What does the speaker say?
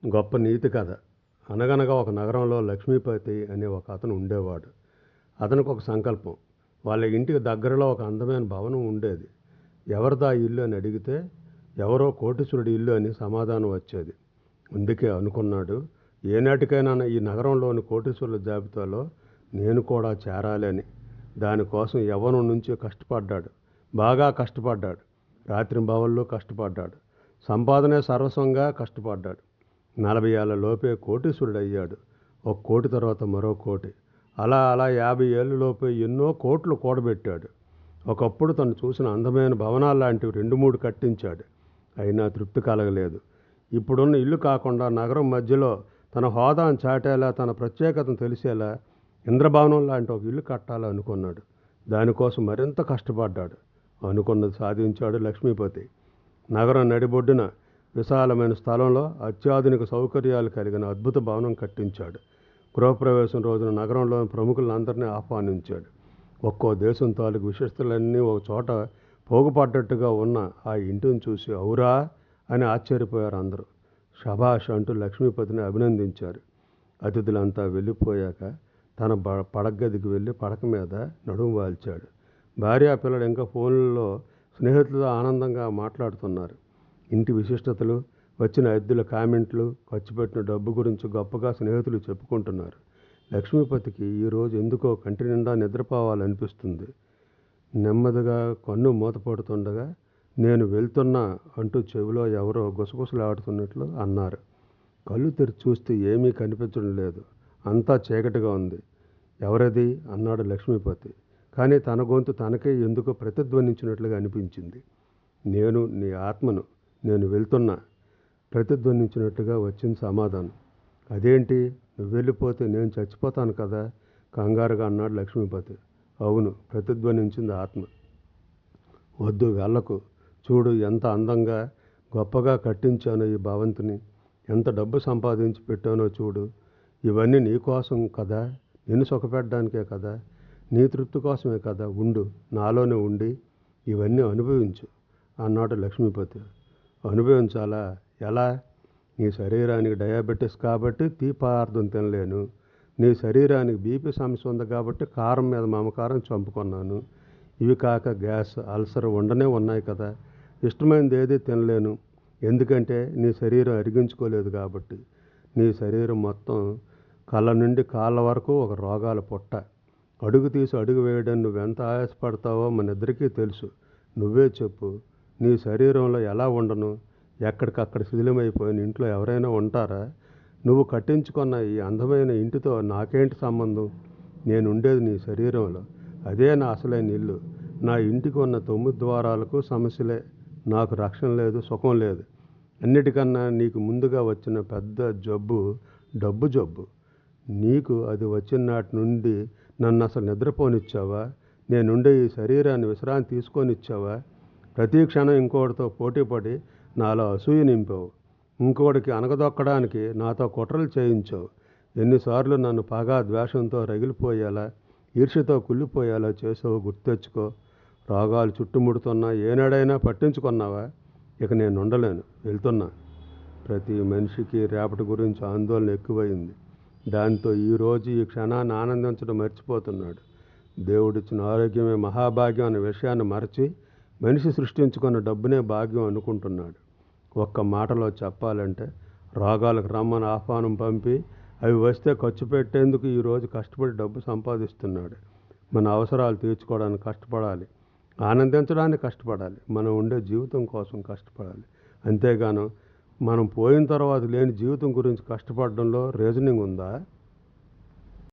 గొప్ప నీతి కథ. అనగనగా ఒక నగరంలో లక్ష్మీపతి అనే ఒక అతను ఉండేవాడు. అతనికి ఒక సంకల్పం. వాళ్ళ ఇంటికి దగ్గరలో ఒక అందమైన భవనం ఉండేది. ఎవరిదా ఇల్లు అని అడిగితే ఎవరో కోటీశ్వరుడి ఇల్లు అని సమాధానం వచ్చేది. అందుకే అనుకున్నాడు, ఏనాటికైనా ఈ నగరంలోని కోటీశ్వరుల జాబితాలో నేను కూడా చేరాలి అని. దానికోసం యవ్వనం నుంచి కష్టపడ్డాడు. బాగా కష్టపడ్డాడు. రాత్రింబవళ్ళు కష్టపడ్డాడు. సంపాదనే సర్వస్వంగా కష్టపడ్డాడు. 40 ఏళ్ల లోపే కోటీశ్వరుడయ్యాడు. ఒక కోటి తర్వాత మరో కోటి. అలా అలా 50 ఏళ్ళ లోపే ఎన్నో కోట్లు కూడబెట్టాడు. ఒకప్పుడు తను చూసిన అందమైన భవనాలు లాంటివి 2-3 కట్టించాడు. అయినా తృప్తి కలగలేదు. ఇప్పుడున్న ఇల్లు కాకుండా నగరం మధ్యలో తన హోదాను చాటేలా, తన ప్రత్యేకతను తెలిసేలా ఇంద్రభవనం లాంటి ఒక ఇల్లు కట్టాలనుకున్నాడు. దానికోసం మరింత కష్టపడ్డాడు. అనుకున్నది సాధించాడు లక్ష్మీపతి. నగరం నడిబొడ్డున విశాలమైన స్థలంలో అత్యాధునిక సౌకర్యాలు కలిగిన అద్భుత భవనం కట్టించాడు. గృహప్రవేశం రోజున నగరంలోని ప్రముఖులందరినీ ఆహ్వానించాడు. ఒక్కో దేశం తాలూకు విశిష్టలన్నీ ఒక చోట పోగుపడ్డట్టుగా ఉన్న ఆ ఇంటిని చూసి ఔరా అని ఆశ్చర్యపోయారు అందరూ. శభాష్ అంటూ లక్ష్మీపతిని అభినందించారు. అతిథులంతా వెళ్ళిపోయాక తన పడగదికి వెళ్ళి పడక మీద నడుము వాల్చాడు. భార్యా పిల్లలు ఇంకా ఫోన్లలో స్నేహితులతో ఆనందంగా మాట్లాడుతున్నారు. ఇంటి విశిష్టతలు, వచ్చిన అద్దెల కామెంట్లు, ఖర్చు పెట్టిన డబ్బు గురించి గొప్పగా స్నేహితులు చెప్పుకుంటున్నారు. లక్ష్మీపతికి ఈరోజు ఎందుకో కంటి నిండా నిద్రపోవాలనిపిస్తుంది. నెమ్మదిగా కన్ను మూతపడుతుండగా నేను వెళ్తున్నా అంటూ చెవిలో ఎవరో గుసగుసలాడుతున్నట్లు అన్నారు. కళ్ళు తెరిచి చూస్తే ఏమీ కనిపించడం లేదు. అంతా చీకటిగా ఉంది. ఎవరది అన్నాడు లక్ష్మీపతి. కానీ తన గొంతు తనకే ఎందుకో ప్రతిధ్వనించినట్లుగా అనిపించింది. నేను నీ ఆత్మను, నేను వెళ్తున్నా ప్రతిధ్వనించినట్టుగా వచ్చింది సమాధానం. అదేంటి, నువ్వు వెళ్ళిపోతే నేను చచ్చిపోతాను కదా కంగారుగా అన్నాడు లక్ష్మీపతి. అవును, ప్రతిధ్వనించింది ఆత్మ. వద్దు, వెళ్ళకు. చూడు ఎంత అందంగా గొప్పగా కట్టించానో ఈ భవంతిని, ఎంత డబ్బు సంపాదించి పెట్టానో చూడు. ఇవన్నీ నీ కోసం కదా, నిన్ను సుఖపెట్టడానికే కదా, నీ తృప్తి కోసమే కదా. ఉండు, నాలోనే ఉండి ఇవన్నీ అనుభవించు అన్నాడు లక్ష్మీపతి. అనుభవించాలా? ఎలా? నీ శరీరానికి డయాబెటీస్ కాబట్టి తీపదార్థం తినలేను. నీ శరీరానికి బీపీ సమస్య ఉంది కాబట్టి కారం మీద మమకారం చంపుకున్నాను. ఇవి కాక గ్యాస్, అల్సర్ ఉండనే ఉన్నాయి కదా. ఇష్టమైనది ఏది తినలేను, ఎందుకంటే నీ శరీరం అరిగించుకోలేదు కాబట్టి. నీ శరీరం మొత్తం కళ్ళ నుండి కాళ్ళ వరకు ఒక రోగాల పుట్ట. అడుగు తీసి అడుగు వేయడం నువ్వెంత ఆయాసపడతావో మనిద్దరికీ తెలుసు. నువ్వే చెప్పు, నీ శరీరంలో ఎలా ఉండను? ఎక్కడికక్కడ శిథిలమైపోయిన ఇంట్లో ఎవరైనా ఉంటారా? నువ్వు కట్టించుకున్న ఈ అందమైన ఇంటితో నాకేంటి సంబంధం? నేనుండేది నీ శరీరంలో. అదే నా అసలైన ఇల్లు. నా ఇంటికి ఉన్న 9 ద్వారాలకు సమస్యలే. నాకు రక్షణ లేదు, సుఖం లేదు. అన్నిటికన్నా నీకు ముందుగా వచ్చిన పెద్ద జబ్బు డబ్బు జబ్బు. నీకు అది వచ్చిన నాటి నుండి నన్ను అసలు నిద్రపోనిచ్చావా? నేనుండే ఈ శరీరాన్ని విశ్రాంతి తీసుకొనిచ్చావా? ప్రతి క్షణం ఇంకోటితో పోటీపడి నాలో అసూయ నింపావు. ఇంకోటికి అనగదొక్కడానికి నాతో కుట్రలు చేయించావు. ఎన్నిసార్లు నన్ను పగా ద్వేషంతో రగిలిపోయేలా, ఈర్ష్యతో కుళ్ళిపోయేలా చేసావు గుర్తెచ్చుకో. రోగాలు చుట్టుముడుతున్నా ఏనాడైనా పట్టించుకున్నావా? ఇక నేను ఉండలేను, వెళ్తున్నా. ప్రతి మనిషికి రేపటి గురించి ఆందోళన ఎక్కువైంది. దాంతో ఈరోజు ఈ క్షణాన్ని ఆనందించడం మర్చిపోతున్నాడు. దేవుడిచ్చిన ఆరోగ్యమే మహాభాగ్యం అనే విషయాన్ని మరచి మనిషి సృష్టించుకున్న డబ్బునే భాగ్యం అనుకుంటున్నాడు. ఒక్క మాటలో చెప్పాలంటే రోగాలకు రమ్మని ఆహ్వానం పంపి అవి వస్తే ఖర్చు పెట్టేందుకు ఈరోజు కష్టపడి డబ్బు సంపాదిస్తున్నాడు. మన అవసరాలు తీర్చుకోవడానికి కష్టపడాలి, ఆనందించడానికి కష్టపడాలి, మనం ఉండే జీవితం కోసం కష్టపడాలి. అంతేగాను మనం పోయిన తర్వాత లేని జీవితం గురించి కష్టపడడంలో రీజనింగ్ ఉందా?